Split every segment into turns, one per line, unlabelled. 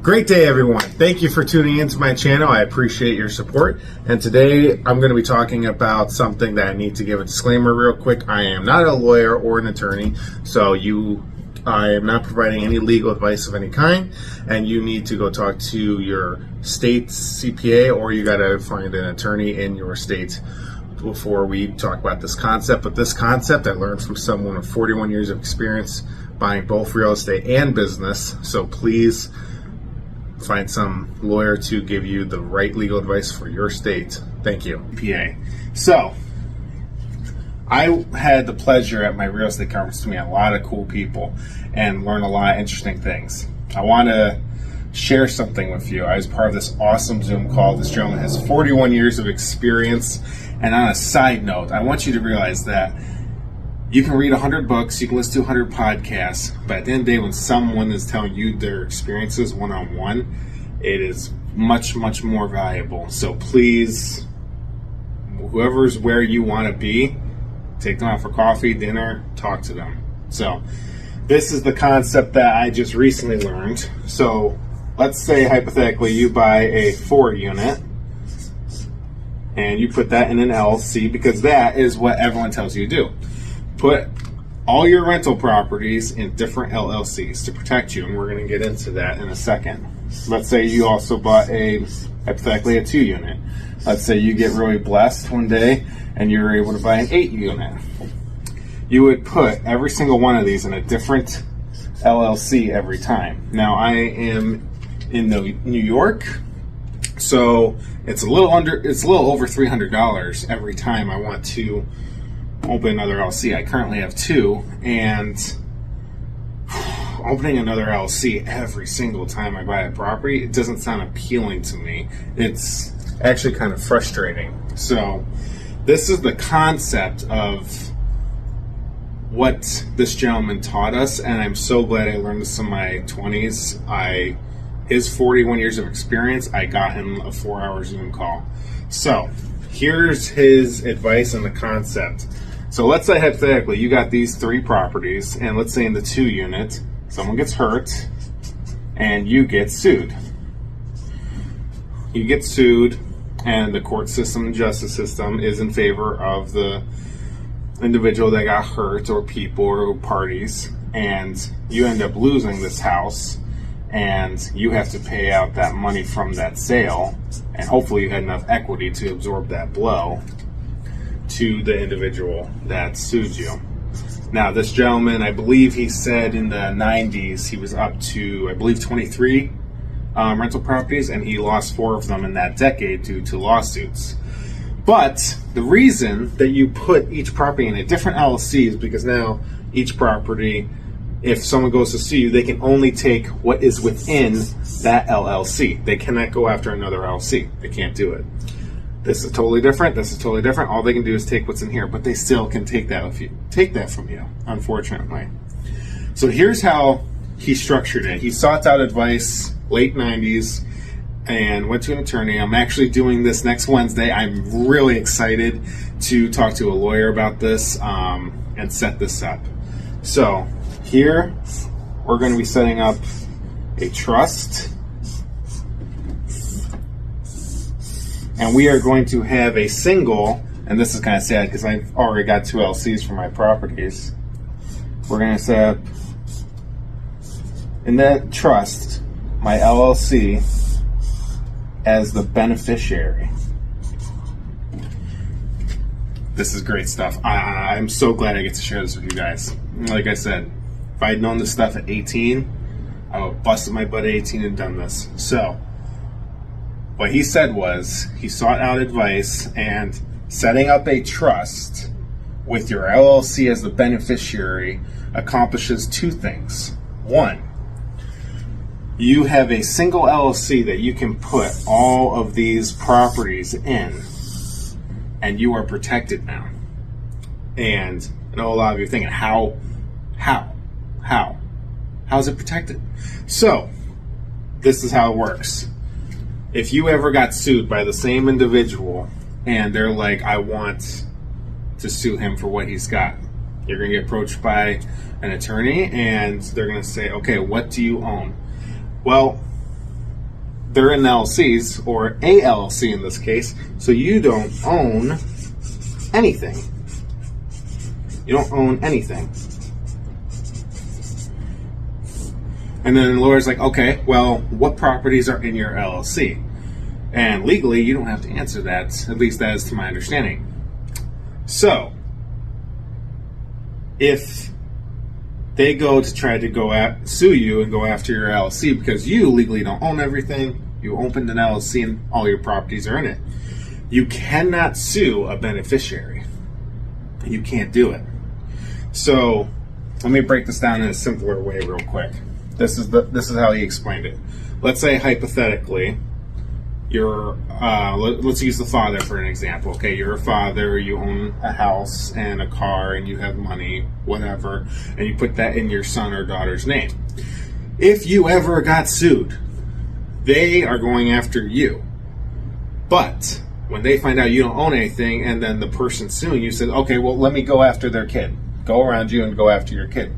Great day, everyone. Thank you for tuning into my channel. I appreciate your support. And today I'm going to be talking about something that I need to give a disclaimer real quick. I am not a lawyer or an attorney, so I am not providing any legal advice of any kind, and you need to go talk to your state's CPA, or you got to find an attorney in your state before we talk about this concept. But this concept I learned from someone with 41 years of experience buying both real estate and business. So please find some lawyer to give you the right legal advice for your state. Thank you. PA. So I had the pleasure at my real estate conference to meet a lot of cool people and learn a lot of interesting things. I want to share something with you. I was part of this awesome Zoom call. This gentleman has 41 years of experience. And on a side note, I want you to realize that you can read 100 books, you can listen to 100 podcasts, but at the end of the day, when someone is telling you their experiences one-on-one, it is much, much more valuable. So please, whoever's where you want to be, take them out for coffee, dinner, talk to them. So this is the concept that I just recently learned. So let's say, hypothetically, you buy a 4-unit, and you put that in an LLC, because that is what everyone tells you to do. Put all your rental properties in different LLCs to protect you, and we're going to get into that in a second. Let's say you also bought hypothetically, a 2-unit. Let's say you get really blessed one day and you're able to buy an 8-unit. You would put every single one of these in a different LLC every time. Now, I am in New York, so it's a little over $300 every time I want to open another LLC. I currently have 2, and opening another LLC every single time I buy a property, it doesn't sound appealing to me. It's actually kind of frustrating. So this is the concept of what this gentleman taught us, and I'm so glad I learned this in my 20s. His 41 years of experience, I got him a 4-hour Zoom call. So here's his advice on the concept. So let's say hypothetically you got these 3 properties, and let's say in the 2-unit someone gets hurt and you get sued. You get sued, and the court system and justice system is in favor of the individual that got hurt, or people or parties, and you end up losing this house, and you have to pay out that money from that sale, and hopefully you had enough equity to absorb that blow to the individual that sued you. Now, this gentleman, I believe he said in the 90s he was up to, I believe, 23 rental properties, and he lost 4 of them in that decade due to lawsuits. But the reason that you put each property in a different LLC is because now each property, if someone goes to sue you, they can only take what is within that LLC. They cannot go after another LLC. They can't do it. This is totally different. This is totally different. All they can do is take what's in here, but they still can take that from you, unfortunately. So here's how he structured it. He sought out advice late 90s and went to an attorney. I'm actually doing this next Wednesday. I'm really excited to talk to a lawyer about this and set this up. So here we're going to be setting up a trust, and we are going to have a single, and this is kind of sad because I've already got 2 LLCs for my properties. We're going to set up in that trust my LLC as the beneficiary. This is great stuff. I'm so glad I get to share this with you guys. Like I said, if I had known this stuff at 18, I would have busted my butt at 18 and done this. So what he said was he sought out advice, and setting up a trust with your LLC as the beneficiary accomplishes 2 things. 1, you have a single LLC that you can put all of these properties in, and you are protected now. And I know a lot of you are thinking, how is it protected? So this is how it works. If you ever got sued by the same individual and they're like, I want to sue him for what he's got, you're going to get approached by an attorney and they're going to say, okay, what do you own? Well, they're in LLCs, or a LLC in this case, so you don't own anything. You don't own anything. And then the lawyer's like, okay, well, what properties are in your LLC? And legally, you don't have to answer that. At least that is to my understanding. So, if they go to try to sue you and go after your LLC because you legally don't own everything, you opened an LLC and all your properties are in it, you cannot sue a beneficiary. You can't do it. So, let me break this down in a simpler way real quick. This is how he explained it. Let's say hypothetically, let's use the father for an example. Okay, you're a father, you own a house and a car, and you have money, whatever, and you put that in your son or daughter's name. If you ever got sued, they are going after you. But when they find out you don't own anything, and then the person suing you says, okay, well, let me go after their kid. Go around you and go after your kid.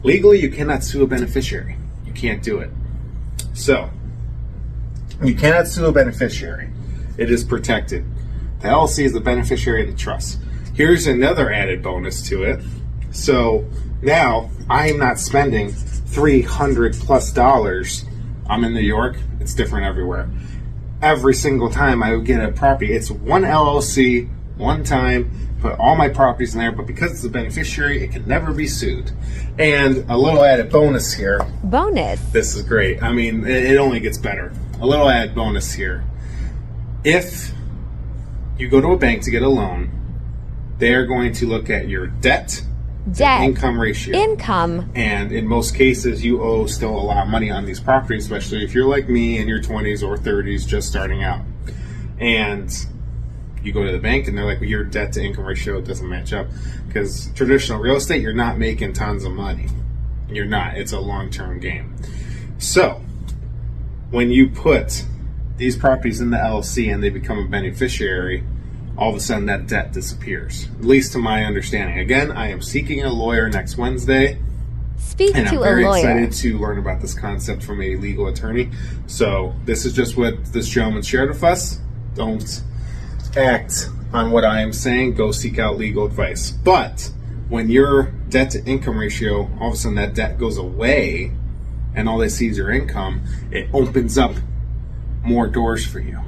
Legally, you cannot sue a beneficiary. You can't do it. So, you cannot sue a beneficiary. It is protected. The LLC is the beneficiary of the trust. Here's another added bonus to it. So, now, I am not spending $300+ I'm in New York. It's different everywhere. Every single time I would get a property, it's one LLC, one time, put all my properties in there, but because it's a beneficiary, it can never be sued. And a little added bonus here.
Bonus.
This is great. I mean, it only gets better. A little added bonus here. If you go to a bank to get a loan, they're going to look at your debt income ratio. And in most cases, you owe still a lot of money on these properties, especially if you're like me in your 20s or 30s just starting out. And you go to the bank and they're like, well, your debt to income ratio doesn't match up, because traditional real estate, you're not making tons of money. You're not. It's a long-term game. So when you put these properties in the LLC and they become a beneficiary, all of a sudden that debt disappears, at least to my understanding. Again, I am seeking a lawyer next Wednesday.
Speak
and
to
I'm
a
very
lawyer.
excited to learn about this concept from a legal attorney. So this is just what this gentleman shared with us. Don't act on what I am saying. Go seek out legal advice. But when your debt to income ratio, all of a sudden that debt goes away and all they see is your income, it opens up more doors for you.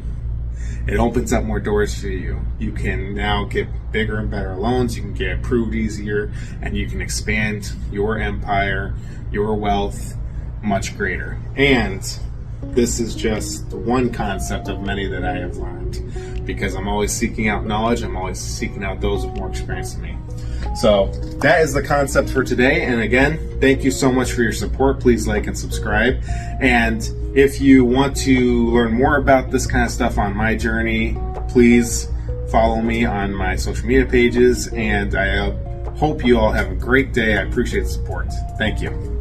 It opens up more doors for you. You can now get bigger and better loans. You can get approved easier, and you can expand your empire, your wealth much greater. And this is just one concept of many that I have learned, because I'm always seeking out knowledge. I'm always seeking out those with more experience than me. So that is the concept for today. And again, thank you so much for your support. Please like and subscribe. And if you want to learn more about this kind of stuff on my journey, please follow me on my social media pages. And I hope you all have a great day. I appreciate the support. Thank you.